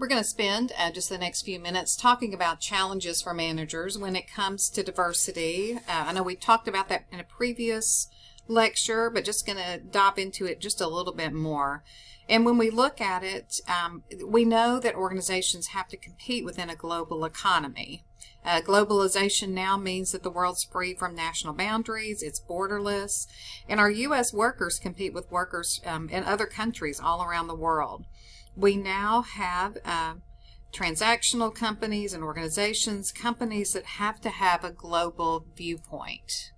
We're going to spend just the next few minutes talking about challenges for managers when it comes to diversity. I know we talked about that in a previous lecture, but just going to dive into it just a little bit more. And when we look at it, we know that organizations have to compete within a global economy. Globalization now means that the world's free from national boundaries, it's borderless, and our U.S. workers compete with workers in other countries all around the world. We now have transactional companies and organizations, companies that have to have a global viewpoint.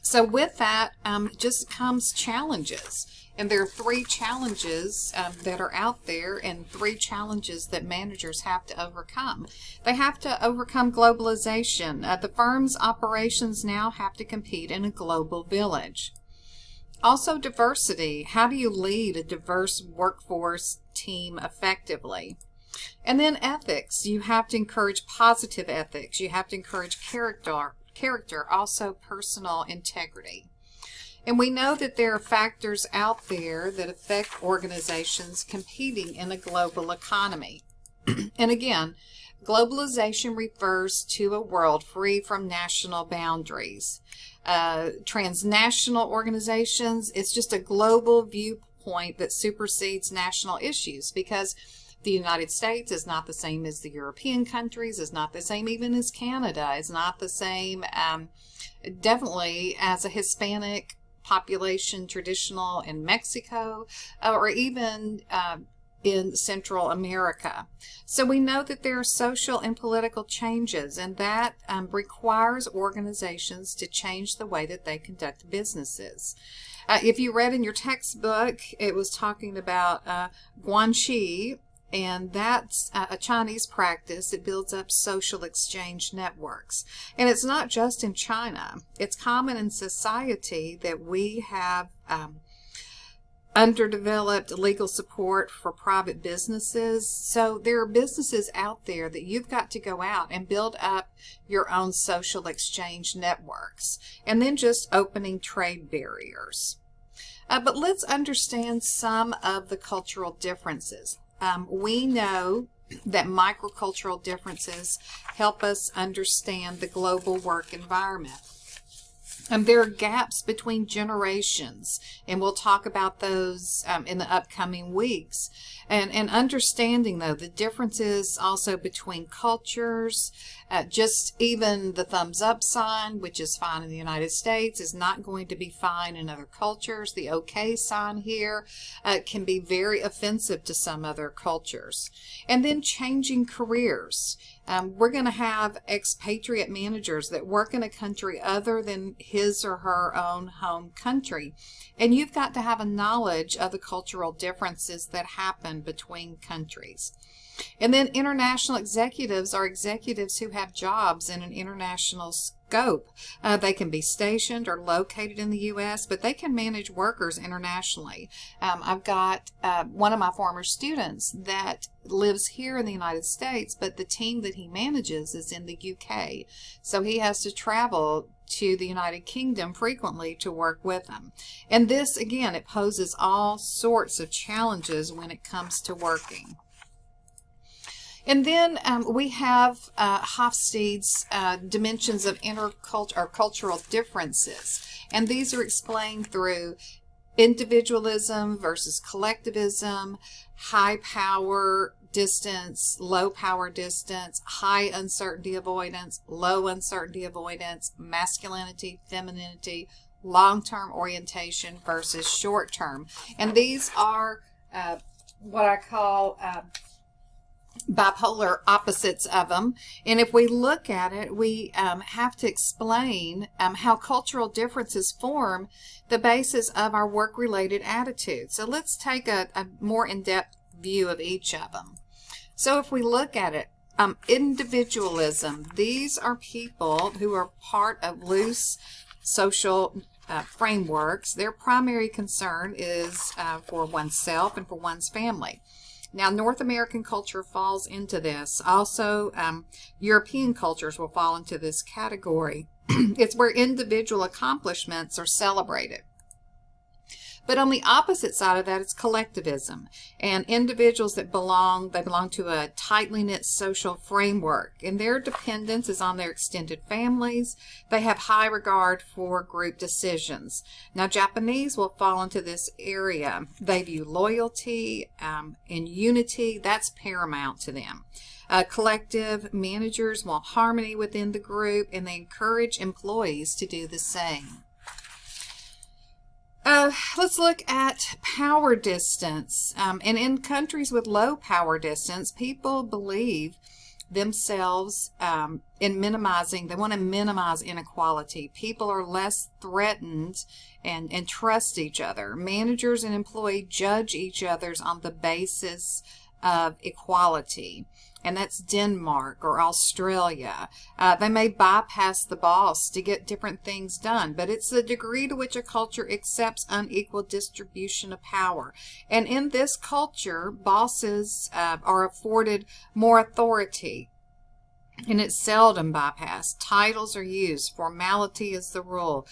So with that just comes challenges. And there are three challenges that are out there and three challenges that managers have to overcome. They have to overcome globalization. The firm's operations now have to compete in a global village. Also diversity. How do you lead a diverse workforce team effectively? And then ethics. You have to encourage positive ethics. You have to encourage character, also personal integrity. And we know that there are factors out there that affect organizations competing in a global economy. And again, globalization refers to a world free from national boundaries. Transnational organizations, it's just a global viewpoint that supersedes national issues, because the United States is not the same as the European countries, is not the same even as Canada, is not the same definitely as a Hispanic population traditional in Mexico, or even in Central America. So we know that there are social and political changes, and that requires organizations to change the way that they conduct businesses. If you read in your textbook, it was talking about guanxi, and that's a Chinese practice that builds up social exchange networks. And it's not just in China. It's common in society that we have underdeveloped legal support for private businesses. So there are businesses out there that you've got to go out and build up your own social exchange networks, and then just opening trade barriers. But let's understand some of the cultural differences. We know that microcultural differences help us understand the global work environment. There are gaps between generations, and we'll talk about those in the upcoming weeks. And understanding, though, the differences also between cultures, just even the thumbs up sign, which is fine in the United States, is not going to be fine in other cultures. The okay sign here can be very offensive to some other cultures. And then changing careers. We're going to have expatriate managers that work in a country other than his or her own home country. And you've got to have a knowledge of the cultural differences that happen between countries. And then international executives are executives who have jobs in an international scope. They can be stationed or located in the U.S., but they can manage workers internationally. I've got one of my former students that lives here in the United States, but the team that he manages is in the UK. So he has to travel to the United Kingdom frequently to work with them. And this, again, it poses all sorts of challenges when it comes to working. And then we have Hofstede's dimensions of cultural differences. And these are explained through individualism versus collectivism, high power distance, low power distance, high uncertainty avoidance, low uncertainty avoidance, masculinity, femininity, long-term orientation versus short-term. And these are what I call bipolar opposites of them. And if we look at it, we have to explain how cultural differences form the basis of our work-related attitudes. So let's take a more in-depth view of each of them. So if we look at it, individualism, these are people who are part of loose social frameworks. Their primary concern is for oneself and for one's family. Now, North American culture falls into this. Also, European cultures will fall into this category. It's where individual accomplishments are celebrated. But on the opposite side of that, it's collectivism. And individuals that belong to a tightly knit social framework. And their dependence is on their extended families. They have high regard for group decisions. Now, Japanese will fall into this area. They view loyalty and unity. That's paramount to them. Collective managers want harmony within the group, and they encourage employees to do the same. Let's look at power distance. And in countries with low power distance, people believe themselves in minimizing, they want to minimize inequality. People are less threatened and trust each other. Managers and employees judge each other on the basis of equality. And that's Denmark or Australia. They may bypass the boss to get different things done, but it's the degree to which a culture accepts unequal distribution of power. And in this culture, bosses are afforded more authority, and it's seldom bypassed. Titles are used. Formality is the rule.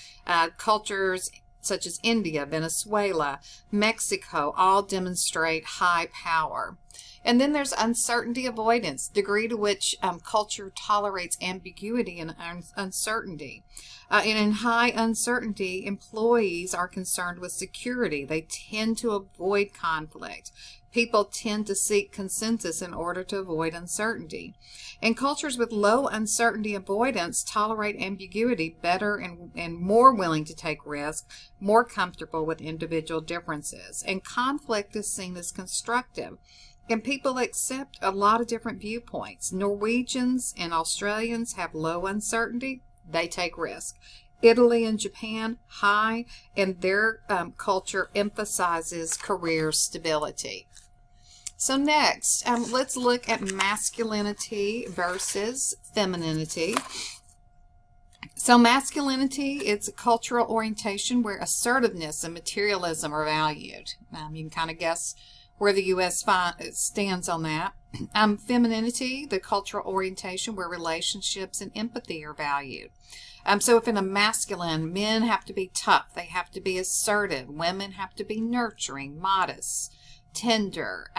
Cultures such as India, Venezuela, Mexico all demonstrate high power. And then there's uncertainty avoidance, degree to which culture tolerates ambiguity and uncertainty. And in high uncertainty, employees are concerned with security. They tend to avoid conflict. People tend to seek consensus in order to avoid uncertainty. And cultures with low uncertainty avoidance tolerate ambiguity better and more willing to take risk, more comfortable with individual differences. And conflict is seen as constructive. And people accept a lot of different viewpoints. Norwegians and Australians have low uncertainty. They take risk. Italy and Japan, high, and their culture emphasizes career stability. So next, let's look at masculinity versus femininity. So masculinity is a cultural orientation where assertiveness and materialism are valued. You can kind of guess where the U.S. stands on that. Femininity, the cultural orientation where relationships and empathy are valued. So if in a masculine, men have to be tough, they have to be assertive, women have to be nurturing, modest, tender,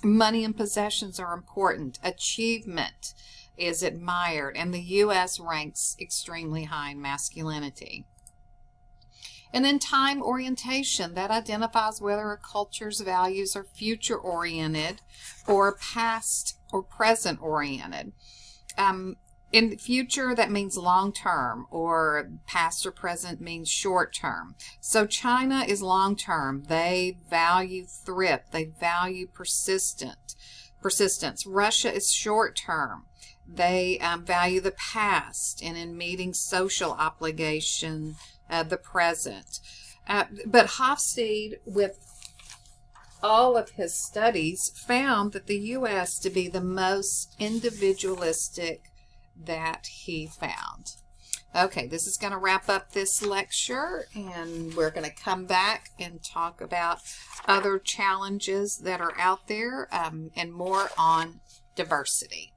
money and possessions are important, achievement is admired, and the U.S. ranks extremely high in masculinity. And then time orientation, that identifies whether a culture's values are future-oriented or past or present-oriented. In the future, that means long-term, or past or present means short-term. So China is long-term. They value thrift. They value persistence. Russia is short-term. They value the past and in meeting social obligation, the present. But Hofstede, with all of his studies, found that the U.S. to be the most individualistic that he found. Okay, this is going to wrap up this lecture, and we're going to come back and talk about other challenges that are out there and more on diversity.